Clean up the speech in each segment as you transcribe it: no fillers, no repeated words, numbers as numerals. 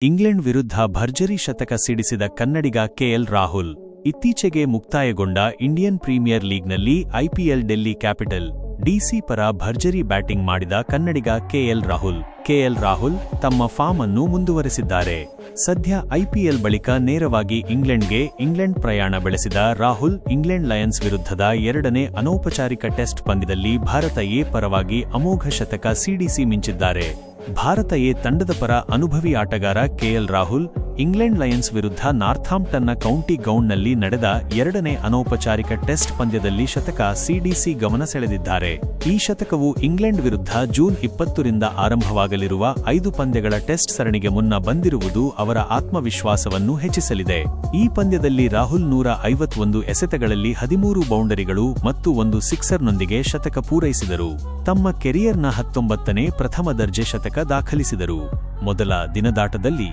England ವಿರುದ್ಧ ಭರ್ಜರಿ ಶತಕ ಸಿಡಿಸಿದ ಕನ್ನಡಿಗ ಕೆಎಲ್ ರಾಹುಲ್. ಇತ್ತೀಚೆಗೆ ಮುಕ್ತಾಯಗೊಂಡ ಇಂಡಿಯನ್ ಪ್ರೀಮಿಯರ್ ಲೀಗ್ನಲ್ಲಿ ಐಪಿಎಲ್ ಡೆಲ್ಲಿ ಕ್ಯಾಪಿಟಲ್ ಡಿಸಿ ಪರ ಭರ್ಜರಿ ಬ್ಯಾಟಿಂಗ್ ಮಾಡಿದ ಕನ್ನಡಿಗ ಕೆಎಲ್ ರಾಹುಲ್ ತಮ್ಮ ಫಾರ್ಮ್ ಅನ್ನು ಮುಂದುವರೆಸಿದ್ದಾರೆ. ಸದ್ಯ ಐಪಿಎಲ್ ಬಳಿಕ ನೇರವಾಗಿ ಇಂಗ್ಲೆಂಡ್ ಪ್ರಯಾಣ ಬೆಳೆಸಿದ ರಾಹುಲ್ ಇಂಗ್ಲೆಂಡ್ ಲಯನ್ಸ್ ವಿರುದ್ಧದ ಎರಡನೇ ಅನೌಪಚಾರಿಕ ಟೆಸ್ಟ್ ಪಂದ್ಯದಲ್ಲಿ ಭಾರತ ಎ ಪರವಾಗಿ ಅಮೋಘ ಶತಕ ಸಿಡಿಸಿ ಮಿಂಚಿದ್ದಾರೆ. ಭಾರತ ಎ ತಂಡದ ಪರ ಅನುಭವಿ ಆಟಗಾರ ಕೆಎಲ್ ರಾಹುಲ್ ಇಂಗ್ಲೆಂಡ್ ಲಯನ್ಸ್ ವಿರುದ್ಧ ನಾರ್ಥಾಂಪ್ಟನ್ನ ಕೌಂಟಿ ಗ್ರೌಂಡ್ನಲ್ಲಿ ನಡೆದ ಎರಡನೇ ಅನೌಪಚಾರಿಕ ಟೆಸ್ಟ್ ಪಂದ್ಯದಲ್ಲಿ ಶತಕ ಸಿಡಿಸಿ ಗಮನ ಸೆಳೆದಿದ್ದಾರೆ. ಈ ಶತಕವು ಇಂಗ್ಲೆಂಡ್ ವಿರುದ್ಧ ಜೂನ್ 20ರಿಂದ ಆರಂಭವಾಗಲಿರುವ 5 ಪಂದ್ಯಗಳ ಟೆಸ್ಟ್ ಸರಣಿಗೆ ಮುನ್ನ ಬಂದಿರುವುದು ಅವರ ಆತ್ಮವಿಶ್ವಾಸವನ್ನು ಹೆಚ್ಚಿಸಲಿದೆ. ಈ ಪಂದ್ಯದಲ್ಲಿ ರಾಹುಲ್ 151 ಎಸೆತಗಳಲ್ಲಿ 13 ಬೌಂಡರಿಗಳು ಮತ್ತು 1 ಸಿಕ್ಸರ್ನೊಂದಿಗೆ ಶತಕ ಪೂರೈಸಿದರು. ತಮ್ಮ ಕೆರಿಯರ್ನ 19ನೇ ಪ್ರಥಮ ದರ್ಜೆ ಶತಕ ದಾಖಲಿಸಿದರು. ಮೊದಲ ದಿನದಾಟದಲ್ಲಿ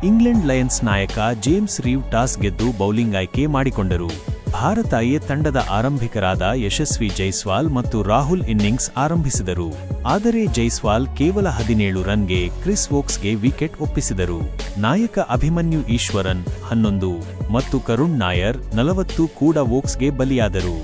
ಇಂಗ್ಲೆಂಡ್ ಲಯನ್ಸ್ ನಾಯಕ ಜೇಮ್ಸ್ ರೀವ್ ಟಾಸ್ ಗೆದ್ದು ಬೌಲಿಂಗ್ ಆಯ್ಕೆ ಮಾಡಿಕೊಂಡರು. ಭಾರತ ಎ ತಂಡದ ಆರಂಭಿಕರಾದ ಯಶಸ್ವಿ ಜೈಸ್ವಾಲ್ ಮತ್ತು ರಾಹುಲ್ ಇನ್ನಿಂಗ್ಸ್ ಆರಂಭಿಸಿದರು. ಆದರೆ ಜೈಸ್ವಾಲ್ ಕೇವಲ 17 ರನ್ಗೆ ಕ್ರಿಸ್ ವೋಕ್ಸ್ಗೆ ವಿಕೆಟ್ ಒಪ್ಪಿಸಿದರು. ನಾಯಕ ಅಭಿಮನ್ಯು ಈಶ್ವರನ್ 11 ಮತ್ತು ಕರುಣ್ ನಾಯರ್ 40 ಕೂಡ ವೋಕ್ಸ್ಗೆ ಬಲಿಯಾದರು.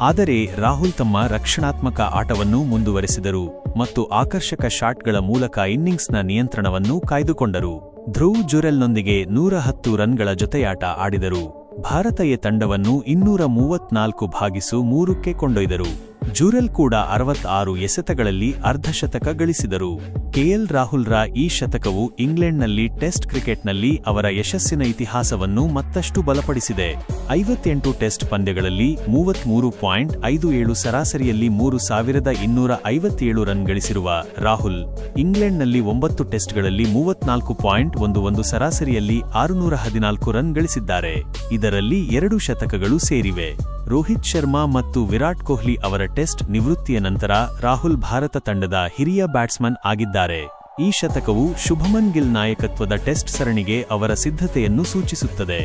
ಆದರೆ ರಾಹುಲ್ ತಮ್ಮ ರಕ್ಷಣಾತ್ಮಕ ಆಟವನ್ನು ಮುಂದುವರೆಸಿದರು ಮತ್ತು ಆಕರ್ಷಕ ಶಾಟ್ಗಳ ಮೂಲಕ ಇನ್ನಿಂಗ್ಸ್ನ ನಿಯಂತ್ರಣವನ್ನು ಕಾಯ್ದುಕೊಂಡರು. ಧ್ರುವ್ ಜುರೆಲ್ನೊಂದಿಗೆ 110 ರನ್ಗಳ ಜೊತೆಯಾಟ ಆಡಿದರು. ಭಾರತ ಎ ತಂಡವನ್ನು 234/3ಕ್ಕೆ ಕೊಂಡೊಯ್ದರು. ಜುರೆಲ್ ಕೂಡ 66 ಎಸೆತಗಳಲ್ಲಿ ಅರ್ಧಶತಕ ಗಳಿಸಿದರು. ಕೆಎಲ್ ರಾಹುಲ್ರ ಈ ಶತಕವು ಇಂಗ್ಲೆಂಡ್ನಲ್ಲಿ ಟೆಸ್ಟ್ ಕ್ರಿಕೆಟ್ನಲ್ಲಿ ಅವರ ಯಶಸ್ಸಿನ ಇತಿಹಾಸವನ್ನು ಮತ್ತಷ್ಟು ಬಲಪಡಿಸಿದೆ. 58 ಟೆಸ್ಟ್ ಪಂದ್ಯಗಳಲ್ಲಿ 33.57 ಸರಾಸರಿಯಲ್ಲಿ 3257 ರನ್ ಗಳಿಸಿರುವ ರಾಹುಲ್ ಇಂಗ್ಲೆಂಡ್ನಲ್ಲಿ 9 ಟೆಸ್ಟ್ಗಳಲ್ಲಿ 34.11 ಸರಾಸರಿಯಲ್ಲಿ 614 ರನ್ ಗಳಿಸಿದ್ದಾರೆ. ಇದರಲ್ಲಿ 2 ಶತಕಗಳು ಸೇರಿವೆ. ರೋಹಿತ್ ಶರ್ಮಾ ಮತ್ತು ವಿರಾಟ್ ಕೊಹ್ಲಿ ಅವರ ಟೆಸ್ಟ್ ನಿವೃತ್ತಿಯ ನಂತರ ರಾಹುಲ್ ಭಾರತ ತಂಡದ ಹಿರಿಯ ಬ್ಯಾಟ್ಸ್ಮನ್ ಆಗಿದ್ದಾರೆ. ಈ ಶತಕವು ಶುಭಮನ್ ಗಿಲ್ ನಾಯಕತ್ವದ ಟೆಸ್ಟ್ ಸರಣಿಗೆ ಅವರ ಸಿದ್ಧತೆಯನ್ನು ಸೂಚಿಸುತ್ತದೆ.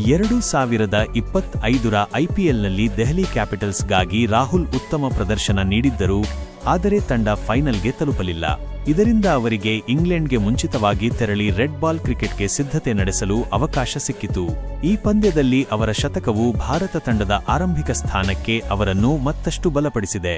2025ರ ಐಪಿಎಲ್ನಲ್ಲಿ ದೆಹಲಿ ಕ್ಯಾಪಿಟಲ್ಸ್ಗಾಗಿ ರಾಹುಲ್ ಉತ್ತಮ ಪ್ರದರ್ಶನ ನೀಡಿದ್ದರು, ಆದರೆ ತಂಡ ಫೈನಲ್ಗೆ ತಲುಪಲಿಲ್ಲ. ಇದರಿಂದ ಅವರಿಗೆ ಇಂಗ್ಲೆಂಡ್ಗೆ ಮುಂಚಿತವಾಗಿ ತೆರಳಿ ರೆಡ್ ಬಾಲ್ ಕ್ರಿಕೆಟ್ಗೆ ಸಿದ್ಧತೆ ನಡೆಸಲು ಅವಕಾಶ ಸಿಕ್ಕಿತು. ಈ ಪಂದ್ಯದಲ್ಲಿ ಅವರ ಶತಕವು ಭಾರತ ತಂಡದ ಆರಂಭಿಕ ಸ್ಥಾನಕ್ಕೆ ಅವರನ್ನು ಮತ್ತಷ್ಟು ಬಲಪಡಿಸಿದೆ.